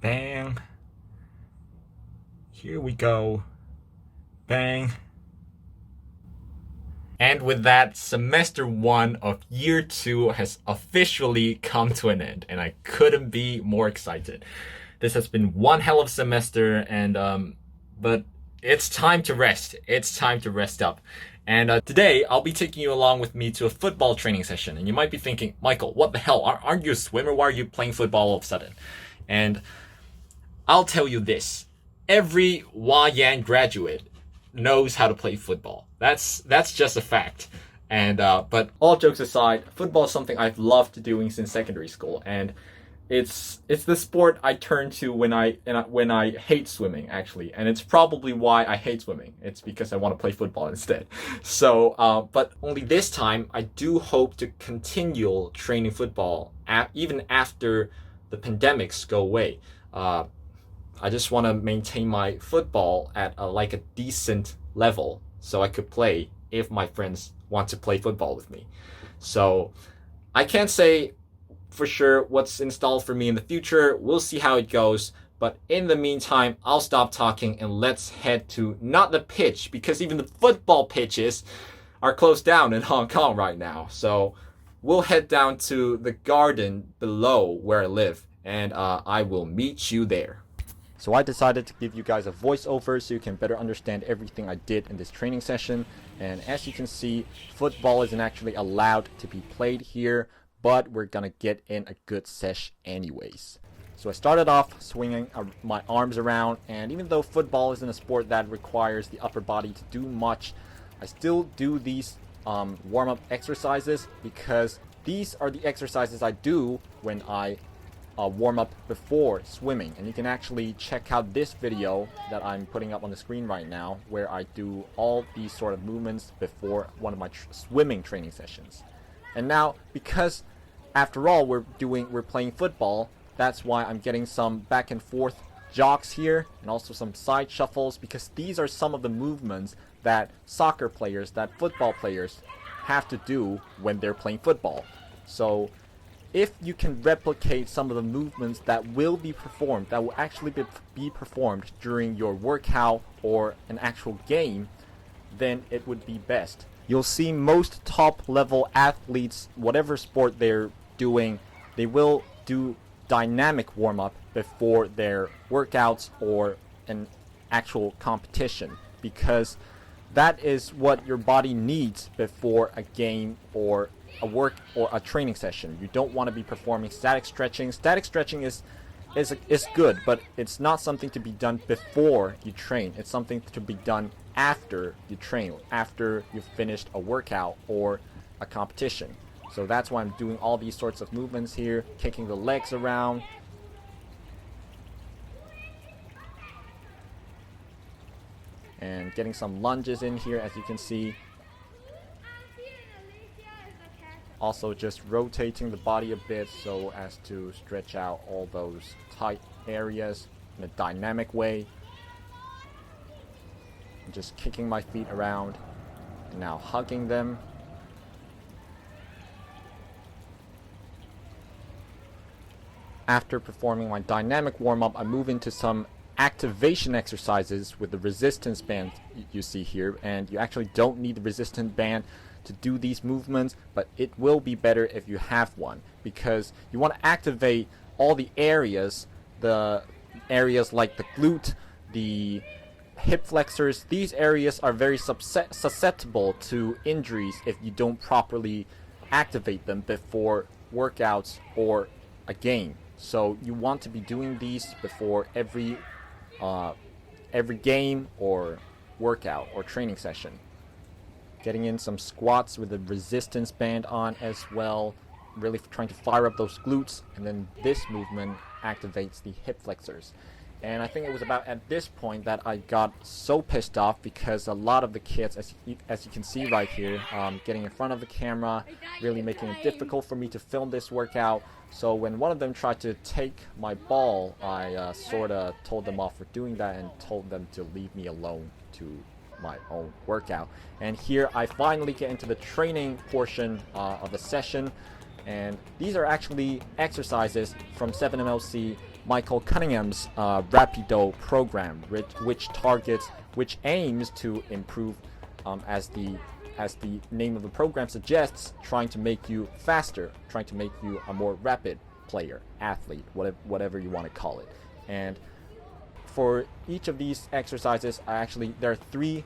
Bang. Here we go. Bang. And with that, semester 1 of year 2 has officially come to an end, and I couldn't be more excited. This has been one hell of a semester, but it's time to rest. It's time to rest up. And today, I'll be taking you along with me to a football training session. And you might be thinking, Michael, what the hell? Aren't you a swimmer? Why are you playing football all of a sudden? And I'll tell you this. Every YN graduate knows how to play football. That's just a fact. But all jokes aside, football is something I've loved doing since secondary school, and it's the sport I turn to when I hate swimming, actually, and it's probably why I hate swimming. It's because I want to play football instead. So, but only this time I do hope to continue training football even after the pandemics go away. I just want to maintain my football at a decent level so I could play if my friends want to play football with me. So I can't say for sure what's installed for me in the future. We'll see how it goes. But in the meantime, I'll stop talking and let's head to not the pitch, because even the football pitches are closed down in Hong Kong right now. So we'll head down to the garden below where I live, and I will meet you there. So I decided to give you guys a voiceover so you can better understand everything I did in this training session. And as you can see, football isn't actually allowed to be played here, but we're gonna get in a good sesh anyways. So I started off swinging my arms around, and even though football isn't a sport that requires the upper body to do much, I still do these warm-up exercises because these are the exercises I do when I warm up before swimming. And you can actually check out this video that I'm putting up on the screen right now, where I do all these sort of movements before one of my swimming training sessions. And now, because after all we're playing football, that's why I'm getting some back and forth jogs here and also some side shuffles, because these are some of the movements that soccer players, that football players have to do when they're playing football. So if you can replicate some of the movements that will be performed, that will actually be performed during your workout or an actual game, then it would be best. You'll see most top-level athletes, whatever sport they're doing, they will do dynamic warm-up before their workouts or an actual competition, because that is what your body needs before a game or a work or a training session. You don't want to be performing static stretching. Static stretching is good, but it's not something to be done before you train. It's something to be done after you train, after you've finished a workout or a competition. So that's why I'm doing all these sorts of movements here, kicking the legs around. And getting some lunges in here, as you can see. Also just rotating the body a bit so as to stretch out all those tight areas in a dynamic way. And just kicking my feet around and now hugging them. After performing my dynamic warm-up, I move into some activation exercises with the resistance band you see here, and you actually don't need the resistance band to do these movements, but it will be better if you have one, because you want to activate all the areas like the glute, the hip flexors. These areas are very susceptible to injuries if you don't properly activate them before workouts or a game. So you want to be doing these before every game or workout or training session. Getting in some squats with the resistance band on as well, really trying to fire up those glutes, and then this movement activates the hip flexors. And I think it was about at this point that I got so pissed off, because a lot of the kids, as you can see right here, getting in front of the camera, really making it difficult for me to film this workout. So when one of them tried to take my ball, I sort of told them off for doing that and told them to leave me alone to my own workout. And here I finally get into the training portion of the session. And these are actually exercises from 7MLC Michael Cunningham's Rapido program, which aims to improve, as the name of the program suggests, trying to make you faster, trying to make you a more rapid player, athlete, whatever you want to call it. And for each of these exercises, there are three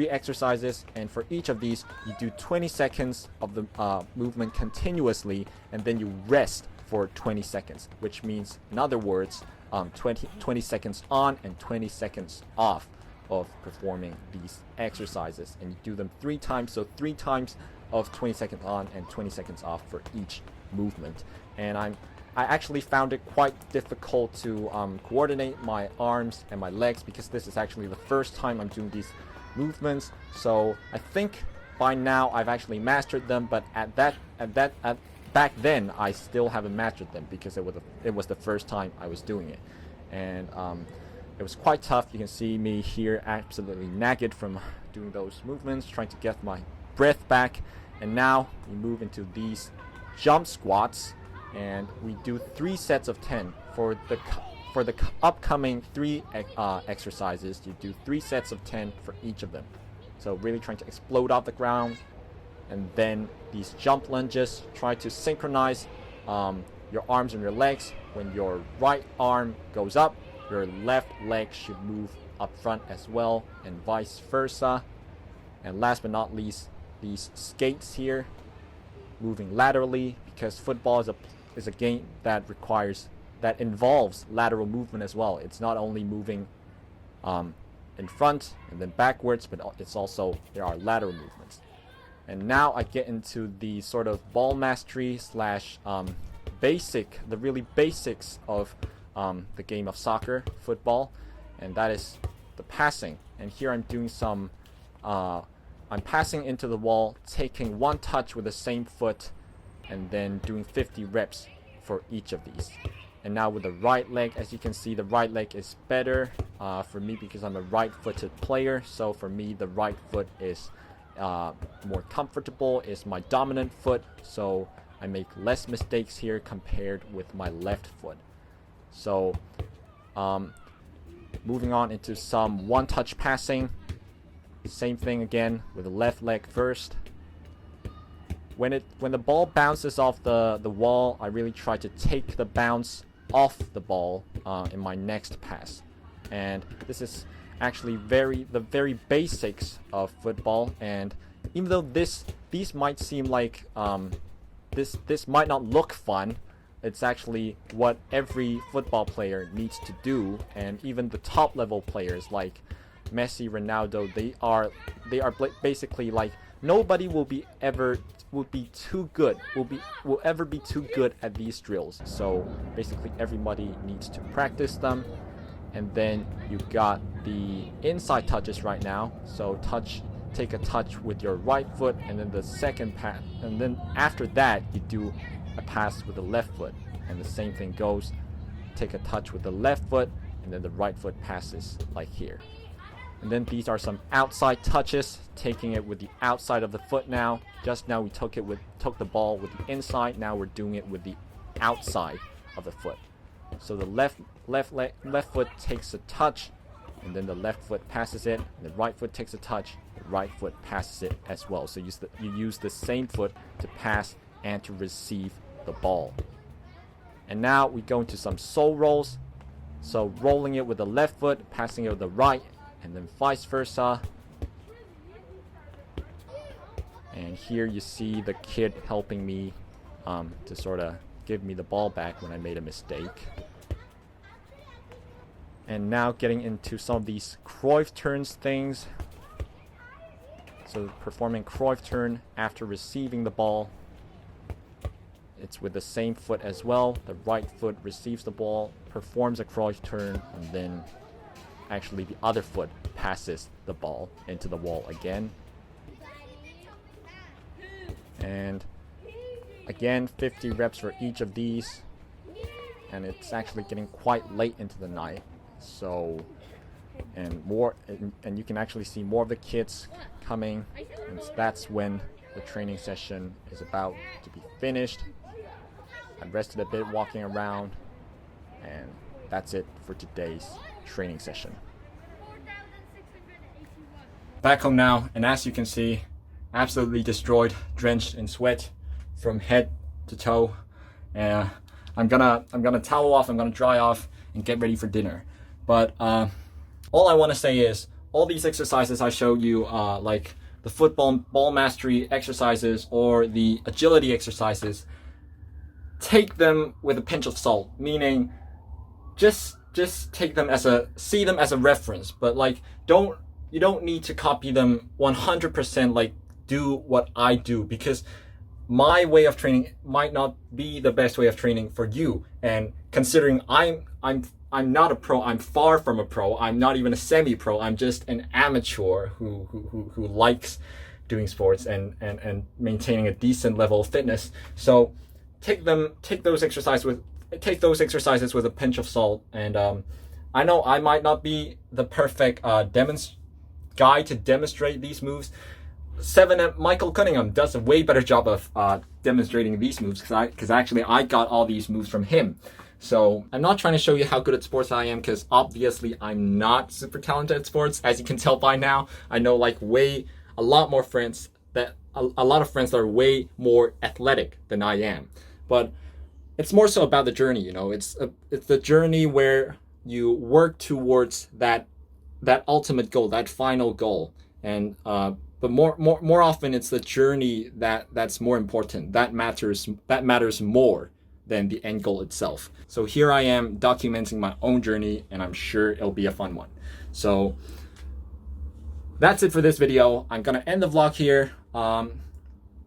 exercises, and for each of these, you do 20 seconds of the movement continuously, and then you rest for 20 seconds, which means, in other words, 20 seconds on and 20 seconds off of performing these exercises, and you do them 3 times, so 3 times of 20 seconds on and 20 seconds off for each movement. And I actually found it quite difficult to coordinate my arms and my legs, because this is actually the first time I'm doing these movements. So I think by now I've actually mastered them, but back then I still haven't mastered them, because it was the first time I was doing it, and it was quite tough. You can see me here absolutely naked from doing those movements, trying to get my breath back. And now we move into these jump squats, and we do 3 sets of 10 for the upcoming 3 exercises. You do 3 sets of 10 for each of them. So really trying to explode off the ground. And then these jump lunges, try to synchronize your arms and your legs. When your right arm goes up, your left leg should move up front as well, and vice versa. And last but not least, these skates here, moving laterally, because football is a game that involves lateral movement as well. It's not only moving in front and then backwards, but there are lateral movements. And now I get into the sort of ball mastery / the really basics of the game of soccer, football, and that is the passing. And here I'm doing I'm passing into the wall, taking 1 touch with the same foot, and then doing 50 reps for each of these. And now with the right leg, as you can see, the right leg is better for me, because I'm a right-footed player. So for me, the right foot is more comfortable, is my dominant foot, so I make less mistakes here compared with my left foot. So moving on into some 1-touch passing. Same thing again with the left leg first. When the ball bounces off the wall, I really try to take the bounce off the ball in my next pass. And this is actually the very basics of football. And even though these might seem like this might not look fun, it's actually what every football player needs to do. And even the top level players like Messi, Ronaldo, they are basically like, nobody will ever be too good at these drills. So basically everybody needs to practice them. And then you got the inside touches right now. So take a touch with your right foot, and then the second pass, and then after that you do a pass with the left foot, and the same thing goes. Take a touch with the left foot, and then the right foot passes like here. And then these are some outside touches, taking it with the outside of the foot now. Just now we took the ball with the inside, now we're doing it with the outside of the foot. So the left foot takes a touch, and then the left foot passes it, and the right foot takes a touch, the right foot passes it as well. So you use the same foot to pass and to receive the ball. And now we go into some soul rolls. So rolling it with the left foot, passing it with the right, and then vice versa. And here you see the kid helping me to sort of give me the ball back when I made a mistake. And now getting into some of these Crawf Turns things. So performing Crawf Turn after receiving the ball. It's with the same foot as well. The right foot receives the ball, performs a Crawf Turn, and then actually the other foot passes the ball into the wall again. And again, 50 reps for each of these. And it's actually getting quite late into the night. So, and you can actually see more of the kids coming, and that's when the training session is about to be finished. I rested a bit walking around, that's it for today's training session. 4,681. Back home now, and as you can see, absolutely destroyed, drenched in sweat from head to toe. And I'm gonna towel off, I'm gonna dry off and get ready for dinner. But all I want to say is all these exercises I showed you, like the football ball mastery exercises or the agility exercises, take them with a pinch of salt, meaning just take them see them as a reference, but like you don't need to copy them 100%, like do what I do, because my way of training might not be the best way of training for you. And considering I'm not a pro, I'm far from a pro, I'm not even a semi-pro, I'm just an amateur who likes doing sports and maintaining a decent level of fitness. So take those exercises with a pinch of salt. And I know I might not be the perfect guy to demonstrate these moves. Michael Cunningham does a way better job of demonstrating these moves, because actually I got all these moves from him. So I'm not trying to show you how good at sports I am, because obviously I'm not super talented at sports. As you can tell by now, I know like a lot of friends that are way more athletic than I am. But it's more so about the journey, you know. It's the journey where you work towards that ultimate goal, that final goal. And but more often it's the journey that's more important. That matters more than the end goal itself. So here I am documenting my own journey, and I'm sure it'll be a fun one. So that's it for this video. I'm gonna end the vlog here.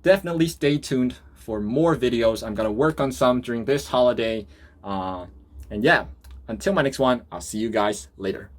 Definitely stay tuned for more videos. I'm gonna work on some during this holiday. And yeah, until my next one, I'll see you guys later.